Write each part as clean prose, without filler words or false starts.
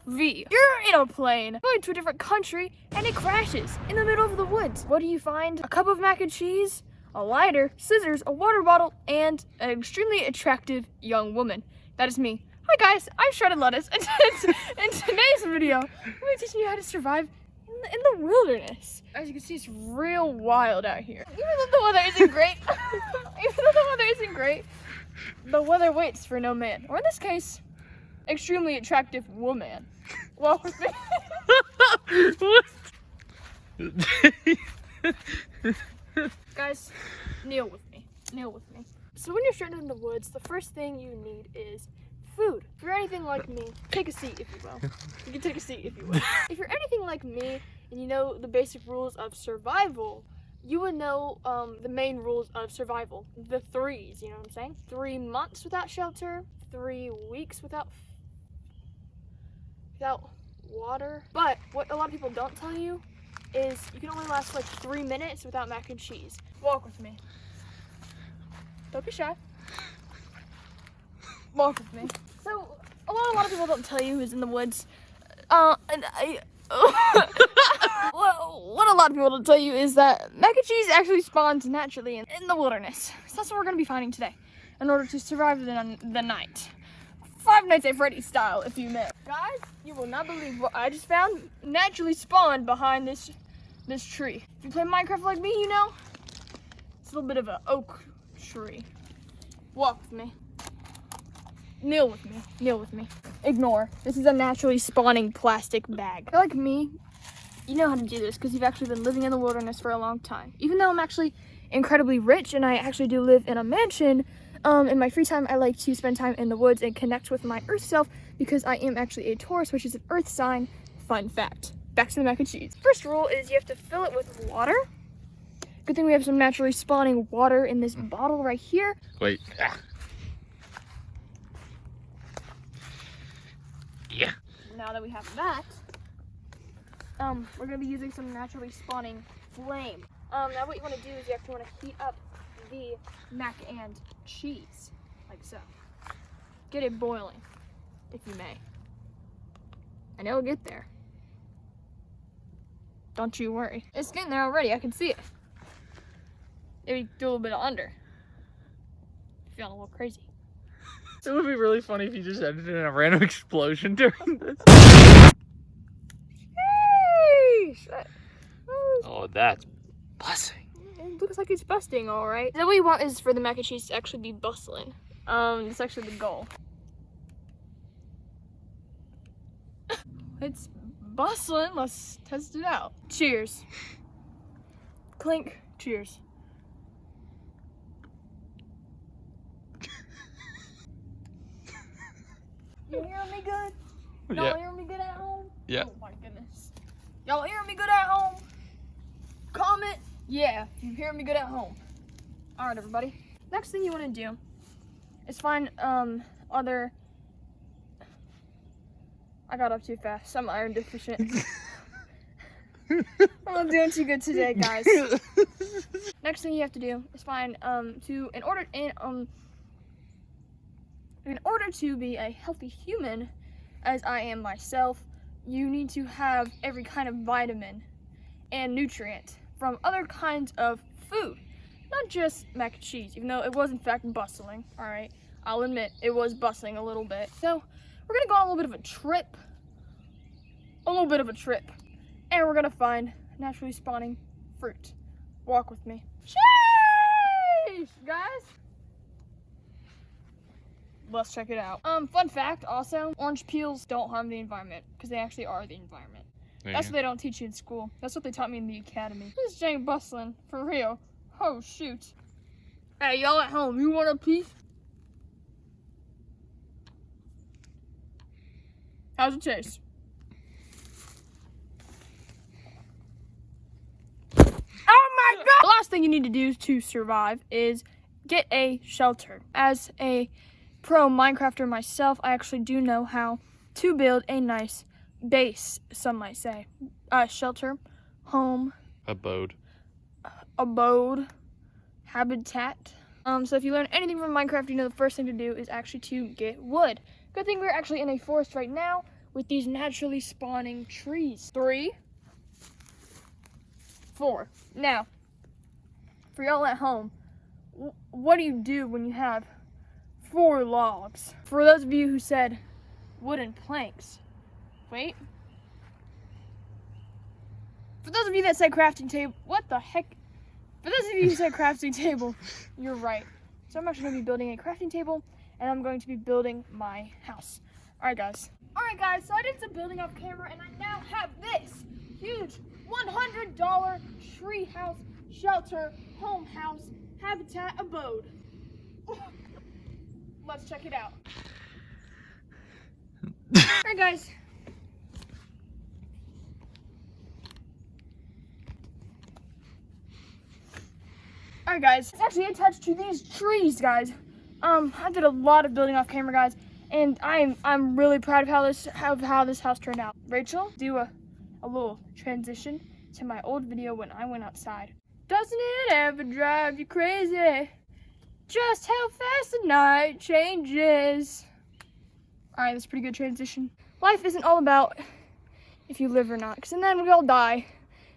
V. You're in a plane going to a different country and it crashes in the middle of the woods. What do you find? A cup of mac and cheese, a lighter, scissors, a water bottle, and an extremely attractive young woman. That is me. Hi guys, I'm Shredded Lettuce, and in today's video, I'm going to be teaching you how to survive in the wilderness. As you can see, it's real wild out here. Even though the weather isn't great, the weather waits for no man, or in this case, extremely attractive woman. Walk with me. Guys, kneel with me. So when you're stranded in the woods, the first thing you need is food. If you're anything like me, take a seat if you will. You can take a seat if you will. If you're anything like me and you know the basic rules of survival, you would know the main rules of survival. The threes, you know what I'm saying? 3 months without shelter, 3 weeks without water. But what a lot of people don't tell you is you can only last like 3 minutes without mac and cheese. Walk with me. Don't be shy. Walk with me. So, a lot of people don't tell you who's in the woods. What a lot of people don't tell you is that mac and cheese actually spawns naturally in the wilderness. So that's what we're going to be finding today in order to survive the night. Five Nights at Freddy's style, if you may. Guys, you will not believe what I just found naturally spawned behind this tree. If you play Minecraft like me, you know, it's a little bit of an oak tree. Walk with me. Kneel with me. Ignore. This is a naturally spawning plastic bag. If you're like me, you know how to do this because you've actually been living in the wilderness for a long time. Even though I'm actually incredibly rich and I actually do live in a mansion, in my free time I like to spend time in the woods and connect with my earth self because I am actually a Taurus, which is an earth sign. Fun fact. Back to the mac and cheese. First rule is you have to fill it with water. Good thing we have some naturally spawning water in this bottle right here. Wait. Yeah. Now that we have that, we're gonna be using some naturally spawning flame. Now what you want to do is you have to want to heat up the mac and cheese, like so. Get it boiling, if you may. And it'll get there. Don't you worry. It's getting there already, I can see it. Maybe do a little bit of under. Feeling a little crazy. It would be really funny if you just ended in a random explosion during this. Hey! Oh, that's busting. It looks like it's busting, all right. Then what you want is for the mac and cheese to actually be bustling. It's actually the goal. It's bustling. Let's test it out. Cheers. Clink. Cheers. You hearing me good? Y'all Yeah. hearing me good at home? Yeah. Oh my goodness. Y'all hearing me good at home? Comment. Yeah, you hearing me good at home. All right, everybody. Next thing you want to do is find other. I got up too fast. I'm iron deficient. I'm not doing too good today, guys. Next thing you have to do is find in order to be a healthy human, as I am myself, you need to have every kind of vitamin and nutrient from other kinds of food. Not just mac and cheese, even though it was in fact bustling, alright? I'll admit, it was bustling a little bit. So, we're gonna go on a little bit of a trip. And we're gonna find naturally spawning fruit. Walk with me. Sheesh, guys! Let's check it out. Fun fact also, orange peels don't harm the environment because they actually are the environment. That's what they don't teach you in school. That's what they taught me in the academy. This is Jane bustling, for real. Oh shoot. Hey, y'all at home, you want a piece? How's it taste? Oh my god! The last thing you need to do to survive is get a shelter. As a pro Minecrafter myself, I actually do know how to build a nice base, some might say. Shelter, home, Abode. habitat. So if you learn anything from Minecraft, you know the first thing to do is actually to get wood. Good thing we're actually in a forest right now, with these naturally spawning trees. 3, 4. Now, for y'all at home, what do you do when you have 4 logs? For those of you who said wooden planks, wait. For those of you that said crafting table, what the heck? For those of you who said crafting table, you're right. So I'm actually going to be building a crafting table, and I'm going to be building my house. Alright guys, so I did some building off camera, and I now have this huge $100 tree house, shelter, home house, habitat, abode. Let's check it out. Alright guys. Alright guys, it's actually attached to these trees, guys. I did a lot of building off camera, guys, and I'm really proud of how this house turned out. Rachel, do a little transition to my old video when I went outside. Doesn't it ever drive you crazy? Just how fast the night changes. Alright, that's a pretty good transition. Life isn't all about if you live or not, because then we all die.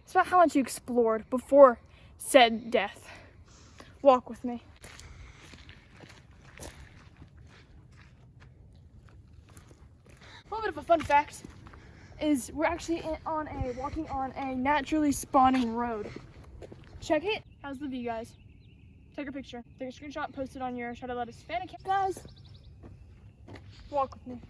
It's about how much you explored before said death. Walk with me. A little bit of a fun fact is we're actually walking on a naturally spawning road. Check it. How's the view, guys? Take a picture. Take a screenshot, post it on your Shadow Lettuce fan account. Guys, walk with me.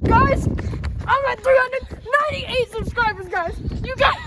Guys, I'm at 398 subscribers, guys. You guys.